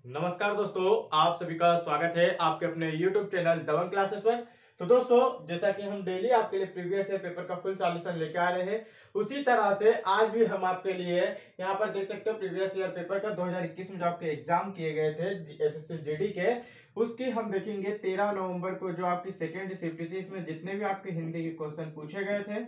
नमस्कार दोस्तों, आप सभी का स्वागत है आपके अपने YouTube चैनल दबंग क्लासेस पर। तो दोस्तों, जैसा कि हम डेली आपके लिए प्रीवियस ईयर पेपर का फुल सॉल्यूशन लेके आ रहे हैं, उसी तरह से आज भी हम आपके लिए यहाँ पर देख सकते हो प्रीवियस ईयर पेपर का 2021 में जो आपके एग्जाम किए गए थे एसएससी जीडी के, उसकी हम देखेंगे 13 नवंबर को जो आपकी सेकेंड शिफ्ट थी। इसमें जितने भी आपके हिंदी के क्वेश्चन पूछे गए थे,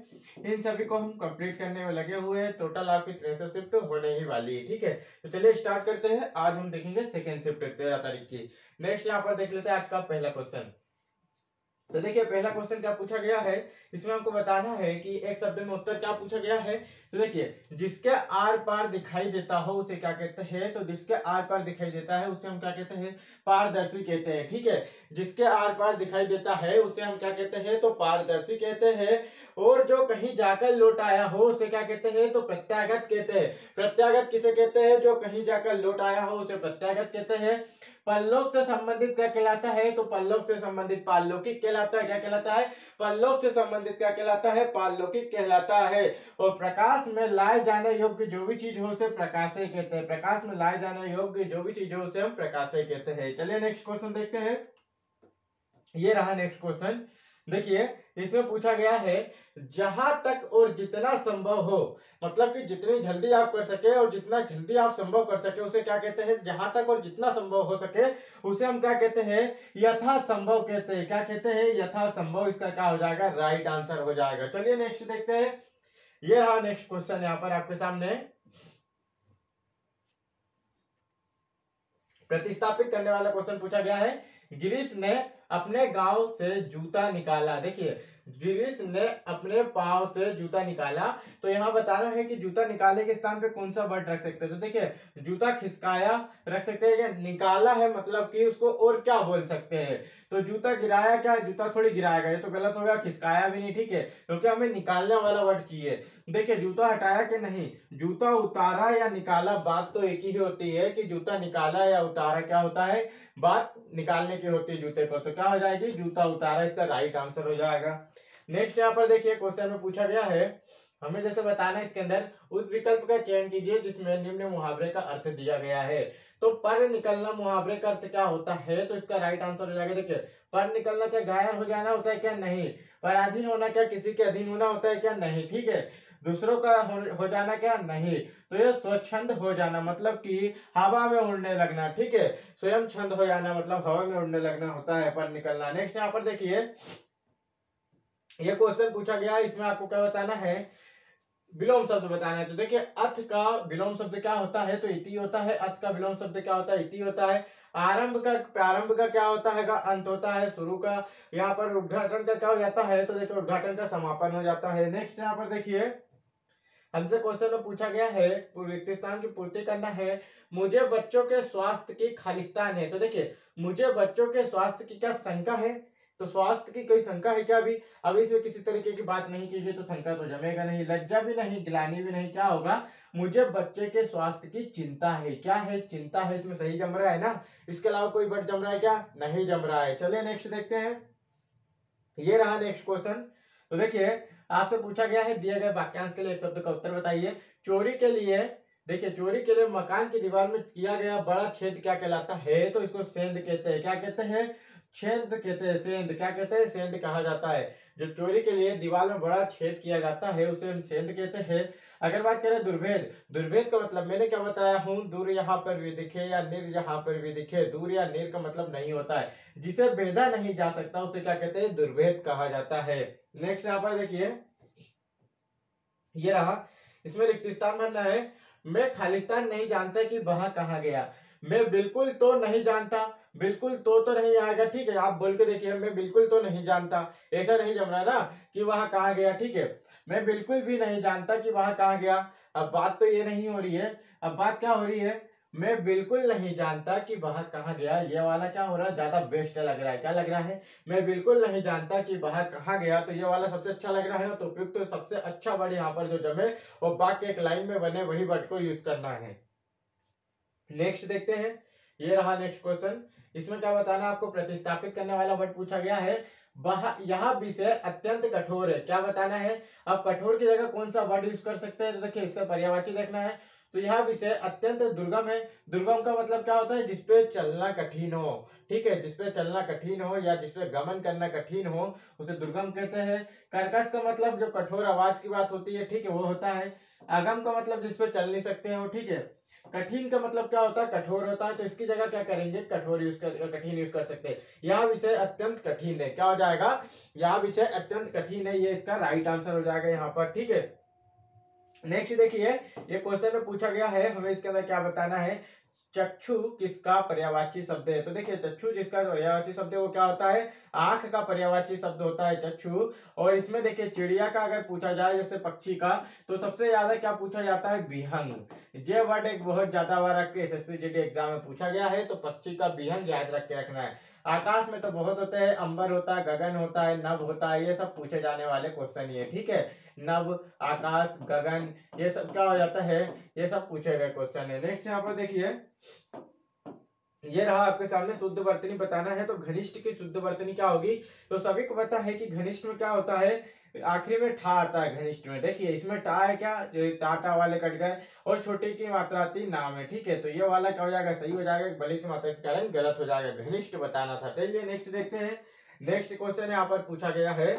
इन सभी को हम कंप्लीट करने में लगे हुए हैं। टोटल आपकी 63 शिफ्ट होने ही वाली है। ठीक है, तो चलिए स्टार्ट करते हैं। आज हम देखेंगे सेकेंड शिफ्ट 13 तारीख की। नेक्स्ट यहाँ पर देख लेते हैं आज का पहला क्वेश्चन। तो देखिए, पहला क्वेश्चन क्या पूछा गया है, इसमें हमको बताना है कि एक शब्द में उत्तर क्या पूछा गया है। तो देखिए, जिसके आर पार दिखाई देता हो उसे क्या कहते हैं। तो जिसके आर पार दिखाई देता है उसे हम क्या कहते हैं, पारदर्शी कहते हैं। ठीक है, जिसके आर पार दिखाई देता है उसे हम क्या कहते हैं, तो पारदर्शी कहते हैं। और जो कहीं जाकर लौट आया हो उसे क्या कहते हैं, तो प्रत्यागत कहते हैं। प्रत्यागत किसे कहते हैं, जो कहीं जाकर लौट आया हो उसे प्रत्यागत कहते हैं। परलोक से संबंधित क्या कहलाता है, तो परलोक से संबंधित पारलौकिक कहलाता है। क्या कहलाता है, परलोक से संबंधित क्या कहलाता है, पारलौकिक कहलाता है। और प्रकाश में लाए जाने योग्य जो भी चीज हो उसे प्रकाशय कहते हैं। प्रकाश में लाए जाने योग्य जो भी चीज हो उसे हम प्रकाशय कहते हैं। चलिए नेक्स्ट क्वेश्चन देखते हैं। ये रहा नेक्स्ट क्वेश्चन। देखिए, इसमें पूछा गया है जहां तक और जितना संभव हो, मतलब कि जितनी जल्दी आप कर सके और जितना जल्दी आप संभव कर सके उसे क्या कहते हैं, जहां तक और जितना संभव हो सके उसे हम क्या कहते हैं, यथा संभव कहते हैं। क्या कहते हैं, यथा संभव। इसका क्या हो जाएगा, राइट आंसर हो जाएगा। चलिए नेक्स्ट देखते हैं। ये रहा नेक्स्ट क्वेश्चन यहाँ पर आपके सामने। प्रतिस्थापित करने वाला क्वेश्चन पूछा गया है। गिरीश ने अपने गांव से जूता निकाला। देखिए, गिरीश ने अपने पांव से जूता निकाला। तो यहां बताना है कि जूता निकाले के स्थान पे कौन सा वर्ड रख सकते हैं। तो देखिए, जूता खिसकाया रख सकते हैं, या निकाला है मतलब कि उसको और क्या बोल सकते हैं। तो जूता गिराया, क्या जूता थोड़ी गिराएगा, ये तो गलत होगा। खिसकाया भी नहीं, ठीक है, क्योंकि हमें निकालने वाला वर्ड चाहिए। देखिए, जूता हटाया कि नहीं, जूता उतारा या निकाला, बात तो एक ही होती है कि जूता निकाला या उतारा क्या होता है, बात निकालने की होती है जूते पर। तो क्या हो जाएगी, जूता उतारा, इसका राइट आंसर हो जाएगा। नेक्स्ट यहाँ पर देखिए, क्वेश्चन में पूछा गया है, हमें जैसे बताना है इसके अंदर उस विकल्प का चयन कीजिए जिसमें निम्न मुहावरे का अर्थ दिया गया है। तो पर निकलना मुहावरे का अर्थ क्या होता है, तो इसका राइट आंसर हो जाएगा। देखिए, पर निकलना क्या घायल हो जाना होता है, क्या नहीं। पराधीन होना क्या किसी के अधीन होना होता है, क्या नहीं। ठीक है, दूसरों का हो जाना क्या नहीं। तो ये स्वच्छंद हो जाना मतलब कि हवा में उड़ने लगना। ठीक है, स्वयं छंद हो जाना मतलब हवा में उड़ने लगना होता है पर निकलना। नेक्स्ट यहाँ पर देखिए, ये क्वेश्चन पूछा गया है, इसमें आपको क्या बताना है, विलोम शब्द बताना है। तो देखिए, अथ का विलोम शब्द क्या होता है, तो इति होता है। अथ का विलोम शब्द क्या होता है, इति होता है। प्रारंभ का क्या होता है, का अंत होता है। शुरू का, यहाँ पर उद्घाटन का क्या हो जाता है, तो देखिए उद्घाटन का समापन हो जाता है। नेक्स्ट यहाँ पर देखिए, हमसे क्वेश्चन में पूछा गया है, रिक्त स्थान की पूर्ति करना है। मुझे बच्चों के स्वास्थ्य की खालिस्तान है। तो देखिए, मुझे बच्चों के स्वास्थ्य की क्या शंका है, तो स्वास्थ्य की कोई शंका है क्या। अभी इसमें किसी तरीके की बात नहीं की गई, तो शंका तो जमेगा नहीं, लज्जा भी नहीं, गिलानी भी नहीं। क्या होगा, मुझे बच्चे के स्वास्थ्य की चिंता है। क्या है, चिंता है। इसमें सही जम रहा है ना, इसके अलावा कोई वर्ड जम रहा है क्या, नहीं जम रहा है। चलिए नेक्स्ट देखते हैं। ये रहा नेक्स्ट क्वेश्चन। तो देखिए, आपसे पूछा गया है दिए गए वाक्यांश के लिए एक शब्द का उत्तर बताइए। चोरी के लिए, देखिए, चोरी के लिए मकान की दीवार में किया गया बड़ा छेद क्या कहलाता है, तो इसको सेंध कहते हैं। क्या कहते हैं, छेद कहते हैं। सेंध क्या कहते हैं, सेंध कहा जाता है। जो चोरी के लिए दीवार में बड़ा छेद किया जाता है उसे हम सेंध कहते हैं। अगर बात करें दुर्भेद, दुर्भेद का मतलब मैंने क्या बताया हूं, दूर यहाँ पर भी दिखे या निर यहाँ पर भी दिखे। दूर या निर का मतलब नहीं होता है, जिसे भेदा नहीं जा सकता उसे क्या कहते हैं, दुर्भेद कहा जाता है। नेक्स्ट यहाँ पर देखिए, ये रहा, इसमें रिक्त स्थान भरना है। मैं खालिस्तान नहीं जानता कि वह कहाँ गया। मैं बिल्कुल तो नहीं जानता, बिल्कुल तो नहीं आएगा। ठीक है, आप बोल के देखिए, मैं बिल्कुल तो नहीं जानता, ऐसा नहीं जम रहा ना कि वह कहाँ गया। ठीक है, मैं बिल्कुल भी नहीं जानता कि वह कहाँ गया। अब बात तो ये नहीं हो रही है, अब बात क्या हो रही है, मैं बिल्कुल नहीं जानता कि वह कहाँ गया। ये वाला क्या हो रहा है, ज्यादा बेस्ट लग रहा है। क्या लग रहा है, मैं बिल्कुल नहीं जानता कि वह कहाँ गया। तो ये वाला सबसे अच्छा लग रहा है ना, तो उपयुक्त तो सबसे अच्छा वर्ड यहाँ पर जो जमे और वाक्य एक लाइन में बने वही वर्ड को यूज करना है। नेक्स्ट देखते हैं। ये रहा नेक्स्ट क्वेश्चन। इसमें क्या बताना, आपको प्रतिस्थापित करने वाला वर्ड पूछा गया है। यह विषय अत्यंत कठोर है। क्या बताना है, अब कठोर की जगह कौन सा वर्ड यूज कर सकते हैं, तो देखिए इसका पर्यायवाची देखना है। तो यह विषय अत्यंत दुर्गम है। दुर्गम का मतलब क्या होता है, जिसपे चलना कठिन हो, ठीक है, जिसपे चलना कठिन हो या जिसपे गमन करना कठिन हो उसे दुर्गम कहते हैं। कर्कश का मतलब जो कठोर आवाज की बात होती है, ठीक है, वो होता है। अगम का मतलब जिसपे चल नहीं सकते हो, ठीक है। कठिन का मतलब क्या होता है, कठोर होता है, तो इसकी जगह क्या करेंगे, कठोर यूज कर, कठिन यूज कर सकते हैं। यह विषय अत्यंत कठिन है, क्या हो जाएगा, यह विषय अत्यंत कठिन है, ये इसका राइट आंसर हो जाएगा यहाँ पर, ठीक है। नेक्स्ट देखिए, ये क्वेश्चन में पूछा गया है, हमें इसके अंदर क्या बताना है, चक्षु किसका पर्यायवाची शब्द है। तो देखिए, चक्षु जिसका पर्यायवाची शब्द है वो क्या होता है, आंख का पर्यायवाची शब्द होता है चक्षु। और इसमें देखिए, चिड़िया का अगर पूछा जाए, जैसे पक्षी का, तो सबसे ज्यादा क्या पूछा जाता है, विहंग। ये वर्ड एक बहुत ज्यादा बार आपके एसएससी जीडी एग्जाम में पूछा गया है, तो पक्षी का विहंग याद रख के रखना है। आकाश में तो बहुत होते हैं, अंबर होता है, गगन होता है, नभ होता है, ये सब पूछे जाने वाले क्वेश्चन ही है, ठीक है। नभ, आकाश, गगन, ये सब क्या हो जाता है, ये सब पूछे गए क्वेश्चन है। नेक्स्ट यहाँ पर देखिए, ये रहा आपके सामने शुद्ध वर्तनी बताना है। तो घनिष्ठ की शुद्ध वर्तनी क्या होगी, तो सभी को पता है कि घनिष्ठ में क्या होता है, आखिरी में ठा आता है घनिष्ठ में। देखिए, इसमें ठा है क्या, टाटा वाले कट गए, और छोटे की मात्रा आती नाम है, ठीक है। तो ये वाला क्या हो जाएगा, सही हो जाएगा, बड़े की मात्रा के कारण गलत हो जाएगा, घनिष्ठ बताना था। चलिए नेक्स्ट देखते हैं। नेक्स्ट क्वेश्चन यहाँ पर पूछा गया है,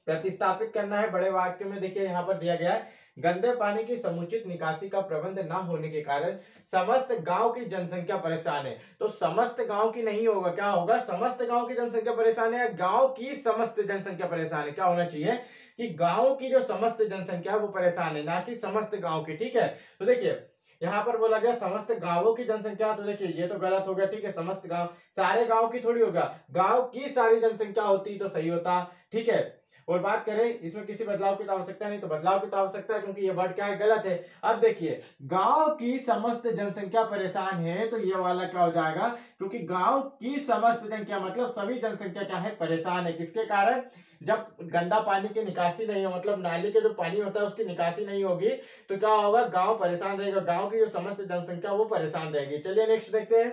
प्रतिस्थापित करना है बड़े वाक्य में। देखिए, यहाँ पर दिया गया है, गंदे पानी की समुचित निकासी का प्रबंध न होने के कारण समस्त गांव की जनसंख्या परेशान है। तो समस्त गांव की नहीं होगा, क्या होगा, समस्त गांव की जनसंख्या परेशान है, गांव की समस्त जनसंख्या परेशान है। क्या होना चाहिए कि गांव की जो समस्त जनसंख्या है वो परेशान है, ना कि समस्त गांव की, ठीक है। तो देखिए, यहाँ पर बोला गया समस्त गांवों की जनसंख्या, तो देखिए ये तो गलत हो गया, ठीक है। समस्त गांव, सारे गांव की थोड़ी होगा, गांव की सारी जनसंख्या होती तो सही होता, ठीक है। और बात करें इसमें किसी बदलाव की तो आवश्यकता नहीं, तो बदलाव की तो आवश्यकता है, क्योंकि ये वर्ड क्या है, गलत है। अब देखिए, गांव की समस्त जनसंख्या परेशान है, तो ये वाला क्या हो जाएगा, क्योंकि गांव की समस्त जनसंख्या मतलब सभी जनसंख्या क्या है, परेशान है। किसके कारण, जब गंदा पानी की निकासी नहीं हो, मतलब नाली के जो पानी होता है उसकी निकासी नहीं होगी, तो क्या होगा, गांव परेशान रहेगा, गांव की जो समस्त जनसंख्या वो परेशान रहेगी। चलिए नेक्स्ट देखते हैं।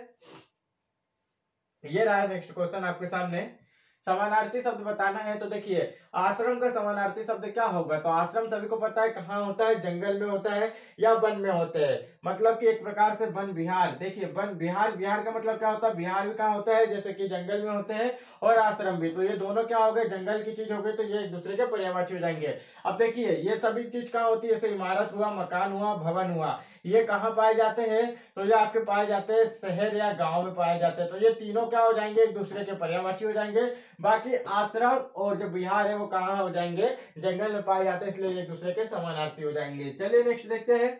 ये रहा नेक्स्ट क्वेश्चन आपके सामने, समानार्थी शब्द बताना है। तो देखिए, आश्रम का समानार्थी शब्द क्या होगा, तो आश्रम सभी को पता है कहाँ होता है, जंगल में होता है या वन में होते हैं, मतलब कि एक प्रकार से वन विहार। देखिए, वन विहार, विहार का मतलब क्या होता है, विहार भी कहाँ होता है, जैसे कि जंगल में होते हैं, और आश्रम भी। तो ये दोनों क्या हो गए, जंगल की चीज हो गई, तो ये एक दूसरे के पर्यायवाची हो जाएंगे। अब देखिए, ये सभी चीज कहाँ होती है, जैसे इमारत हुआ, मकान हुआ, भवन हुआ, ये कहाँ पाए जाते हैं, तो ये आपके पाए जाते हैं शहर या गांव में पाए जाते हैं। तो ये तीनों क्या हो जाएंगे, एक दूसरे के पर्यायवाची हो जाएंगे। बाकी आश्रम और जो विहार है वो कहाँ हो जाएंगे, जंगल में पाए जाते हैं, इसलिए एक दूसरे के समानार्थी हो जाएंगे। चलिए नेक्स्ट देखते हैं।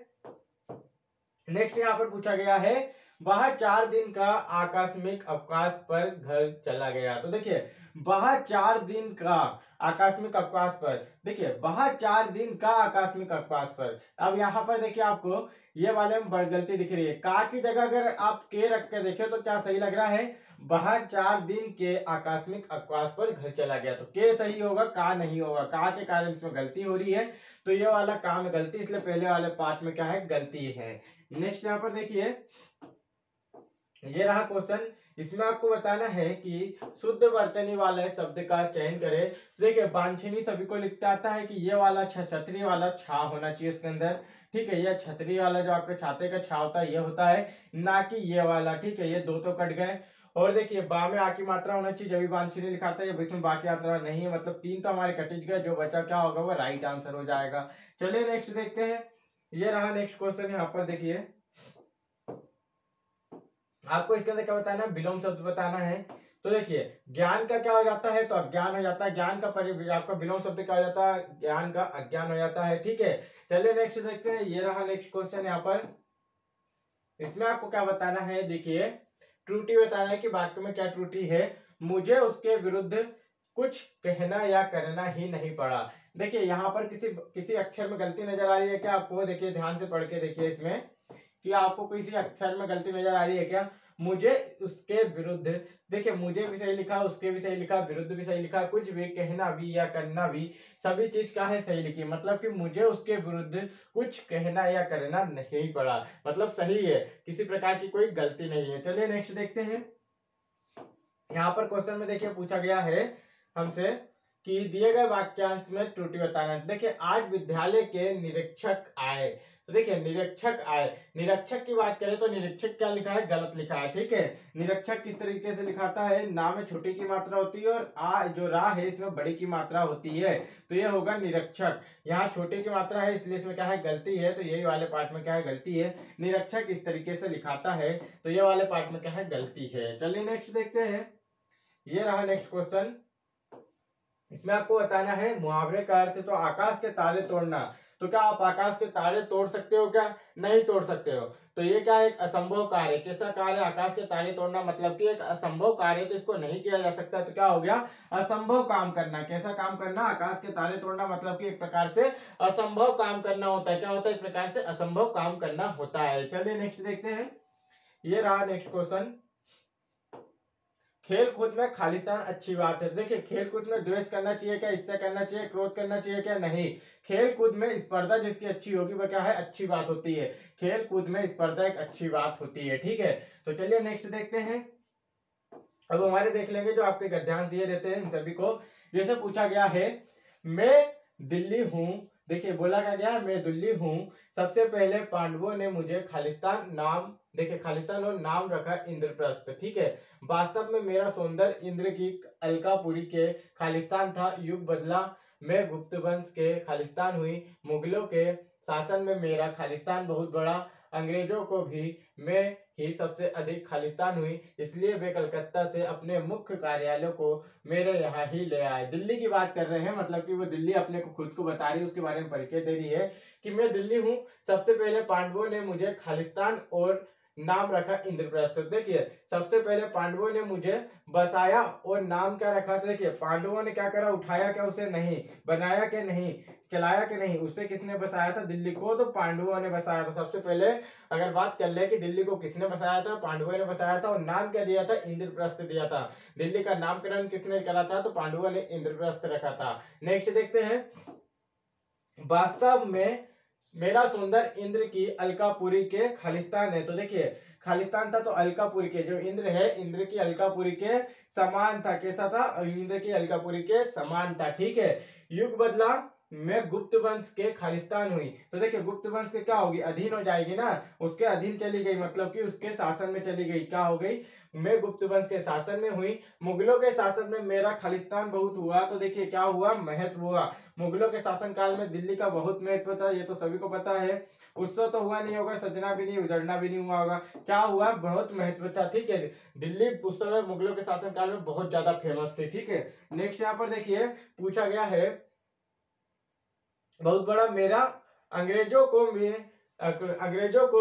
नेक्स्ट यहाँ पर पूछा गया है, वह 4 दिन का आकस्मिक अवकाश पर घर चला गया। तो देखिए, वह 4 दिन का आकस्मिक अवकाश पर, देखिए वह 4 दिन का आकस्मिक अवकाश पर। अब यहाँ पर देखिए, आपको ये वाले में गलती दिख रही है, का की जगह अगर आप के रख के देखे तो क्या सही लग रहा है, वह 4 दिन के आकस्मिक अवकाश पर घर चला गया। तो के सही होगा, का नहीं होगा, का के कारण इसमें गलती हो रही है, तो ये वाला का में गलती, इसलिए पहले वाले पार्ट में क्या है, गलती है। नेक्स्ट यहाँ पर देखिए, ये रहा क्वेश्चन, इसमें आपको बताना है कि शुद्ध वर्तनी वाले शब्द का चयन करें। देखिए, वांछनीय सभी को लिखते आता है कि ये वाला छतरी वाला छा होना चाहिए इसके अंदर, ठीक है। ये छतरी वाला जो आपके छाते का छा होता है ये होता है, ना कि ये वाला, ठीक है। ये दो तो कट गए। और देखिए, बा में आ की मात्रा होना चाहिए, जब भी वांछनीय लिखाता है, इसमें बा की मात्रा नहीं है, मतलब 3 तो हमारे कटिज गए, जो बचा क्या होगा, वो राइट आंसर हो जाएगा। चलिए नेक्स्ट देखते हैं। ये रहा नेक्स्ट क्वेश्चन, यहाँ पर देखिए, आपको इसके अंदर क्या बताना है, विलोम शब्द बताना है। तो देखिए, ज्ञान का क्या हो जाता है, तो अज्ञान हो जाता है, ज्ञान का आपका विलोम शब्द क्या हो जाता है, ज्ञान का अज्ञान हो जाता है, ठीक है। चलिए नेक्स्ट देखते हैं। ये रहा नेक्स्ट क्वेश्चन, यहाँ पर इसमें आपको क्या बताना है, देखिए त्रुटि बताना है कि वाक्य में क्या त्रुटि है, मुझे उसके विरुद्ध कुछ कहना या करना ही नहीं पड़ा। देखिए, यहाँ पर किसी अक्षर में गलती नजर आ रही है क्या आपको, देखिए ध्यान से पढ़ के देखिए इसमें कि आपको किसी अक्षर में गलती नजर आ रही है क्या, मुझे उसके विरुद्ध, देखिए मुझे भी सही लिखा, उसके भी सही लिखा, विरुद्ध भी सही लिखा, कुछ भी, कहना भी या करना भी, सभी चीज क्या है, सही लिखी, मतलब कि मुझे उसके विरुद्ध कुछ कहना या करना नहीं पड़ा, मतलब सही है, किसी प्रकार की कोई गलती नहीं है। चलिए नेक्स्ट देखते हैं। यहाँ पर क्वेश्चन में देखिए पूछा गया है हमसे कि दिए गए वाक्यांश में त्रुटि बताना। देखिए आज विद्यालय के निरीक्षक आए, तो देखिए निरीक्षक आए, निरीक्षक की बात करें तो निरीक्षक क्या लिखा है, गलत लिखा है। ठीक है, निरीक्षक किस तरीके से लिखाता है, ना में छोटी की मात्रा होती है और आ जो रा है इसमें बड़ी की मात्रा होती है, तो ये होगा निरीक्षक। यहाँ छोटी की मात्रा है इसलिए इसमें क्या है, गलती है, तो यही वाले पार्ट में क्या है, गलती है। निरीक्षक इस तरीके से लिखाता है, तो ये वाले पार्ट में क्या है, गलती है। चलिए नेक्स्ट देखते हैं, ये रहा नेक्स्ट क्वेश्चन। इसमें आपको बताना है मुहावरे का अर्थ। तो आकाश के तारे तोड़ना, तो क्या आप आकाश के तारे तोड़ सकते हो, क्या नहीं तोड़ सकते हो, तो ये क्या है, एक असंभव कार्य। कैसा कार्य, आकाश के तारे तोड़ना मतलब कि एक असंभव कार्य, तो इसको नहीं किया जा सकता, तो क्या हो गया, असंभव काम करना। कैसा काम करना, आकाश के तारे तोड़ना मतलब कि एक प्रकार से असंभव काम करना होता है। क्या होता है, एक प्रकार से असंभव काम करना होता है। चलिए नेक्स्ट देखते हैं, ये रहा नेक्स्ट क्वेश्चन। खेल कूद में खालिस्तान अच्छी बात है। देखिए खेल कूद में द्वेष करना चाहिए क्या, इससे करना चाहिए, क्रोध करना चाहिए क्या, नहीं। खेल कूद में स्पर्धा जिसकी अच्छी होगी वह क्या है, अच्छी बात होती है। खेल कूद में स्पर्धा एक अच्छी बात होती है। ठीक है, तो चलिए नेक्स्ट देखते हैं। अब हमारे देख लेंगे जो आपके गद्यांश दिए रहते हैं इन सभी को। जैसे पूछा गया है, मैं दिल्ली हूँ, देखिए बोला क्या गया, मैं दिल्ली हूँ, सबसे पहले पांडवों ने मुझे खालिस्तान नाम, देखिए खालिस्तान और नाम रखा इंद्रप्रस्थ। ठीक है, वास्तव में मेरा सौंदर्य इंद्र की अलकापुरी के खालिस्तान था, युग बदला, मैं गुप्त वंश के खालिस्तान हुई, मुगलों के शासन में मेरा खालिस्तान बहुत बड़ा, अंग्रेजों को भी मैं ही सबसे अधिक खालिस्तान हुई, इसलिए वे कलकत्ता से अपने मुख्य कार्यालय को मेरे यहाँ ही ले आए। दिल्ली की बात कर रहे हैं, मतलब कि वो दिल्ली अपने को खुद को बता रही है, उसके बारे में परिचय दे रही है कि मैं दिल्ली हूँ, सबसे पहले पांडवों ने मुझे खालिस्तान और नाम रखा इंद्रप्रस्थ। देखिए सबसे पहले पांडवों ने मुझे बसाया और नाम क्या रखा था, देखिए पांडवों ने क्या करा, उठाया क्या उसे, नहीं बनाया क्या, नहीं चलाया क्या, नहीं, उससे किसने बसाया था, दिल्ली को, तो पांडवों ने बसाया था। सबसे पहले अगर बात कर ले कि दिल्ली को किसने बसाया था, पांडवों ने बसाया था, और नाम क्या दिया था, इंद्रप्रस्थ दिया था। दिल्ली का नामकरण किसने करा था, तो पांडवों ने इंद्रप्रस्थ रखा था। नेक्स्ट देखते हैं, वास्तव में मेरा सुंदर इंद्र की अलकापुरी के खालिस्तान है। तो देखिए खालिस्तान था तो अलकापुरी के जो इंद्र है, इंद्र की अलकापुरी के समान था। कैसा था, इंद्र की अलकापुरी के समान था। ठीक है, युग बदला, मैं गुप्त वंश के खालिस्तान हुई। तो देखिए गुप्त वंश के क्या होगी, अधीन हो जाएगी ना, उसके अधीन चली गई, मतलब कि उसके शासन में चली गई। क्या हो गई, मैं गुप्त वंश के शासन में हुई, मुगलों के शासन में मेरा खालिस्तान बहुत हुआ। तो देखिए क्या हुआ, महत्व हुआ। मुगलों के शासन काल में दिल्ली का बहुत महत्व था, ये तो सभी को पता है। उत्सव तो हुआ नहीं होगा, सजना भी नहीं, उजड़ना भी नहीं हुआ होगा, क्या हुआ, बहुत महत्व था। ठीक है, दिल्ली उस समय मुगलों के शासन काल में बहुत ज्यादा फेमस थी। ठीक है, नेक्स्ट यहाँ पर देखिए पूछा गया है, बहुत बड़ा मेरा, अंग्रेजों को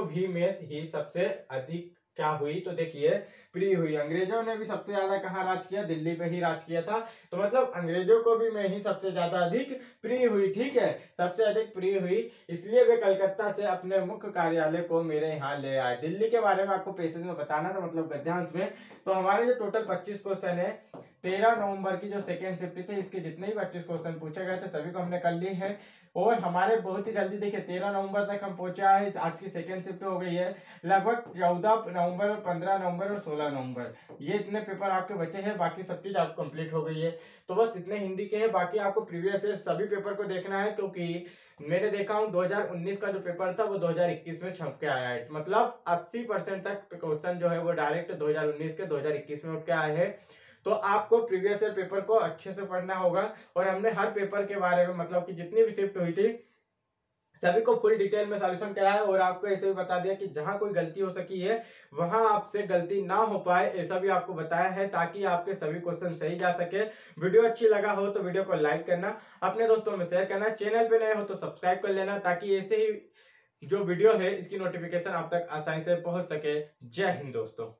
भी मैं ही सबसे अधिक क्या हुई, तो देखिए प्रिय हुई। अंग्रेजों ने भी सबसे ज्यादा कहाँ राज किया, दिल्ली पे ही राज किया था, तो मतलब अंग्रेजों को भी मैं ही सबसे ज्यादा अधिक प्रिय हुई। ठीक है, सबसे अधिक प्रिय हुई, इसलिए वे कलकत्ता से अपने मुख्य कार्यालय को मेरे यहाँ ले आए। दिल्ली के बारे में आपको पेसेज में बताना था, मतलब गद्यांश में। तो हमारे जो टोटल 25 क्वेश्चन है, 13 नवंबर की जो सेकेंड शिफ्ट थी, इसके जितने भी 25 क्वेश्चन पूछे गए थे सभी को हमने कर लिए हैं, और हमारे बहुत ही जल्दी देखिए 13 नवंबर तक हम पहुंचा है। आज की सेकेंड शिफ्ट हो गई है, लगभग 14 नवंबर, 15 नवंबर और 16 नवंबर, ये इतने पेपर आपके बचे हैं, बाकी सब चीज आपको कंप्लीट हो गई है। तो बस इतने हिंदी के हैं, बाकी आपको प्रीवियस ईयर सभी पेपर को देखना है, क्योंकि मैंने देखा हूँ 2019 का जो पेपर था वो 2021 में छप के आया है, मतलब 80% तक क्वेश्चन जो है वो डायरेक्ट 2019 के 2021 में उठ के आए हैं। तो आपको प्रीवियस ईयर पेपर को अच्छे से पढ़ना होगा, और हमने हर पेपर के बारे में, मतलब कि जितनी भी शिफ्ट हुई थी सभी को फुल डिटेल में सॉल्यूशन कराया, और आपको ऐसे भी बता दिया कि जहां कोई गलती हो सकी है वहां आपसे गलती ना हो पाए, ऐसा भी आपको बताया है, ताकि आपके सभी क्वेश्चन सही जा सके। वीडियो अच्छी लगा हो तो वीडियो को लाइक करना, अपने दोस्तों में शेयर करना, चैनल पे नए हो तो सब्सक्राइब कर लेना, ताकि ऐसे ही जो वीडियो है इसकी नोटिफिकेशन आप तक आसानी से पहुंच सके। जय हिंद दोस्तों।